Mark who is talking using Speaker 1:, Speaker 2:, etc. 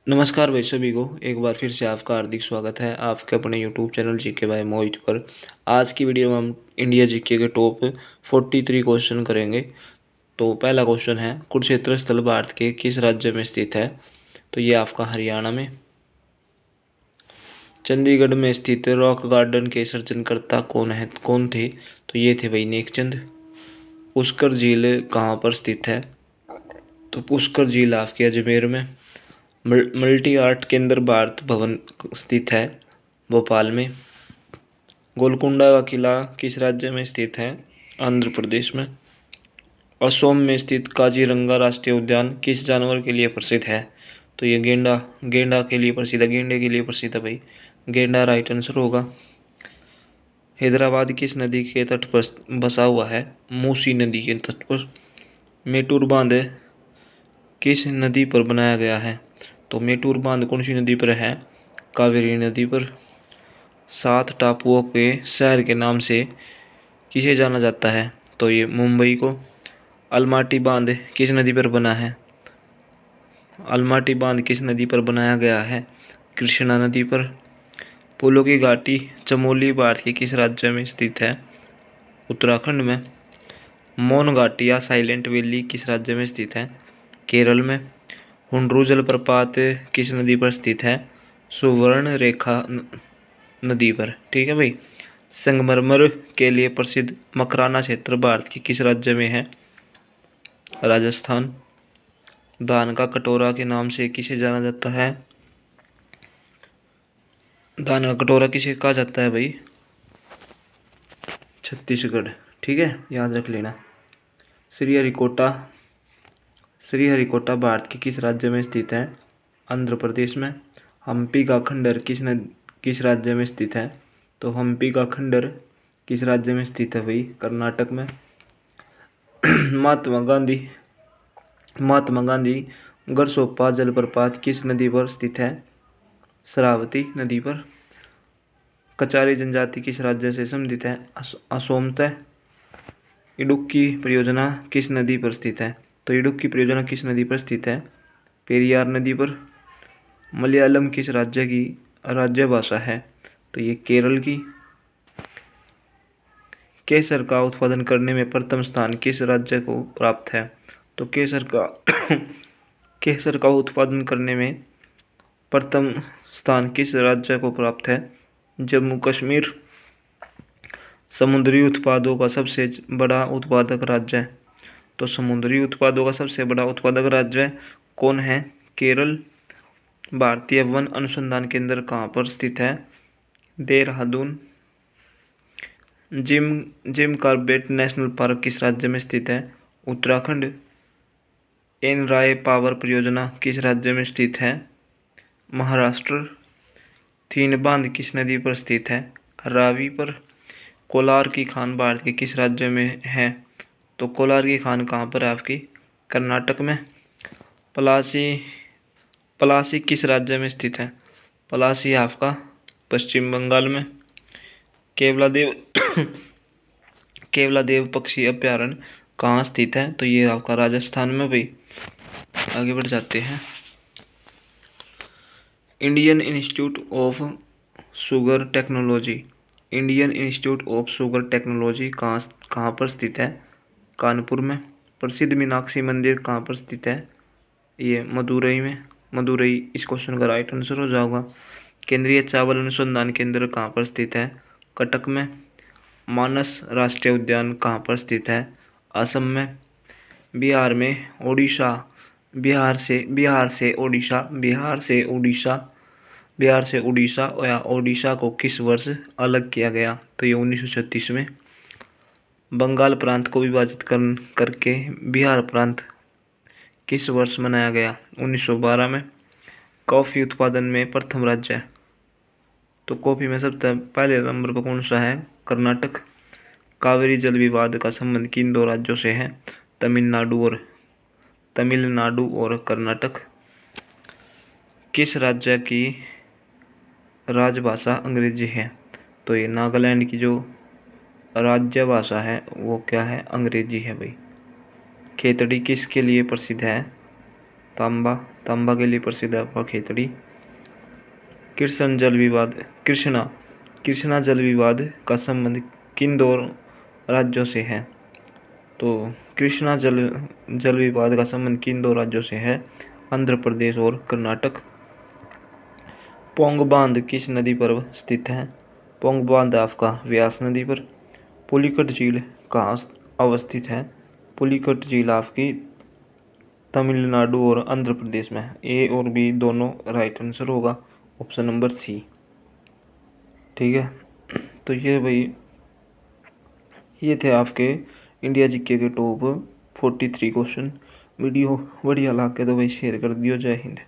Speaker 1: नमस्कार भाई सभी को एक बार फिर से आपका हार्दिक स्वागत है आपके अपने यूट्यूब चैनल जीके बाय मोहित पर। आज की वीडियो में हम इंडिया जीके के टॉप 43 क्वेश्चन करेंगे। तो पहला क्वेश्चन है, कुरुक्षेत्र स्थल भारत के किस राज्य में स्थित है? तो ये आपका हरियाणा में। चंडीगढ़ में स्थित रॉक गार्डन के सृजनकर्ता कौन थे? तो ये थे भाई नेकचंद। पुष्कर झील कहाँ पर स्थित है? तो पुष्कर झील आपके अजमेर में। मल्टी आर्ट केंद्र भारत भवन स्थित है भोपाल में। गोलकुंडा का किला किस राज्य में स्थित है? आंध्र प्रदेश में। असम में स्थित काजीरंगा राष्ट्रीय उद्यान किस जानवर के लिए प्रसिद्ध है? तो ये गेंडा गेंडा के लिए प्रसिद्ध है, गेंडे के लिए प्रसिद्ध है भाई। गेंडा राइट आंसर होगा। हैदराबाद किस नदी के तट पर बसा हुआ है? मूसी नदी के तट पर। मेटूर बांध किस नदी पर बनाया गया है? तो मेटूर बांध कौन सी नदी पर है? कावेरी नदी पर। 7 टापुओं के शहर के नाम से किसे जाना जाता है? तो ये मुंबई को। अलमाटी बांध किस नदी पर बना है? अलमाटी बांध किस नदी पर बनाया गया है? कृष्णा नदी पर। फूलों की घाटी चमोली भारत के किस राज्य में स्थित है? उत्तराखंड में। मौन घाटी या साइलेंट वैली किस राज्य में स्थित है? केरल में। हुंड्रू जलप्रपात किस नदी पर स्थित है? सुवर्ण रेखा नदी पर। ठीक है भाई। संगमरमर के लिए प्रसिद्ध मकराना क्षेत्र भारत के किस राज्य में है? राजस्थान। धान का कटोरा के नाम से किसे जाना जाता है? धान का कटोरा किसे कहा जाता है भाई? छत्तीसगढ़। ठीक है, याद रख लेना। श्रीहरिकोटा श्रीहरिकोटा भारत के किस राज्य में स्थित है? आंध्र प्रदेश में। हम्पी का खंडर किस राज्य में स्थित है? तो हम्पी का खंडर किस राज्य में स्थित है भाई? कर्नाटक में। महात्मा गांधी महात्मा गांधी गरसोप्पा जलप्रपात किस नदी पर स्थित है? शरावती नदी पर। कचारी जनजाति किस राज्य से संबंधित है? असोम तय। इडुक्की परियोजना किस नदी पर स्थित है? तो इडुक्की परियोजना किस नदी पर स्थित है? पेरियार नदी पर। मलयालम किस राज्य की राज्य भाषा है? तो ये केरल की। केसर का उत्पादन करने में प्रथम स्थान किस राज्य को प्राप्त है? तो केसर का उत्पादन करने में प्रथम स्थान किस राज्य को प्राप्त है? जम्मू कश्मीर। समुद्री उत्पादों का सबसे बड़ा उत्पादक राज्य है। तो समुद्री उत्पादों का सबसे बड़ा उत्पादक राज्य कौन है? केरल। भारतीय वन अनुसंधान केंद्र कहाँ पर स्थित है? Dehradun. Jim Corbett national park किस राज्य में स्थित है? उत्तराखंड। एन राय पावर परियोजना किस राज्य में स्थित है? महाराष्ट्र। थीन बांध किस नदी पर स्थित है? रावी पर। कोलार की खान भारत के किस राज्य में है? तो कोलार की खान कहाँ पर है आपकी? कर्नाटक में। पलासी पलासी किस राज्य में स्थित है? पलासी आपका पश्चिम बंगाल में। केवलादेव केवलादेव पक्षी अभ्यारण्य कहाँ स्थित है? तो ये आपका राजस्थान में भाई। आगे बढ़ जाते हैं। Indian institute of sugar technology कहाँ पर स्थित है? कानपुर में। प्रसिद्ध मीनाक्षी मंदिर कहाँ पर स्थित है? ये मदुरई में। मदुरई इस क्वेश्चन का राइट आंसर हो जाएगा। केंद्रीय चावल अनुसंधान केंद्र कहाँ पर स्थित है? कटक में। मानस राष्ट्रीय उद्यान कहाँ पर स्थित है? असम में। बिहार में ओडिशा या ओडिशा को किस वर्ष अलग किया गया? तो ये 1936 में। बंगाल प्रांत को विभाजित करके बिहार प्रांत किस वर्ष मनाया गया? 1912 में। कॉफी उत्पादन में प्रथम राज्य है, तो कॉफी में सबसे पहले नंबर पर कौन सा है? कर्नाटक। कावेरी जल विवाद का संबंध किन दो राज्यों से है? तमिलनाडु और कर्नाटक। किस राज्य की राजभाषा अंग्रेजी है? तो ये नागालैंड की जो राज्य भाषा है वो क्या है? अंग्रेजी है भाई। खेतड़ी किसके लिए प्रसिद्ध है? तांबा, तांबा के लिए प्रसिद्ध है आपका खेतड़ी। कृष्णा जल विवाद का संबंध किन दो राज्यों से है? तो कृष्णा जल विवाद का संबंध किन दो राज्यों से है? आंध्र प्रदेश और कर्नाटक। पोंग बांध किस नदी पर स्थित है? पोंग बांध आपका व्यास नदी पर। पुलिकट झील कहाँ अवस्थित है? पुलिकट झील आपकी तमिलनाडु और आंध्र प्रदेश में। ए और बी दोनों राइट आंसर होगा, ऑप्शन नंबर सी। ठीक है, तो ये भाई ये थे आपके इंडिया जीके के टॉप 43 क्वेश्चन। वीडियो बढ़िया लगे तो भाई शेयर कर दियो। जय हिंद।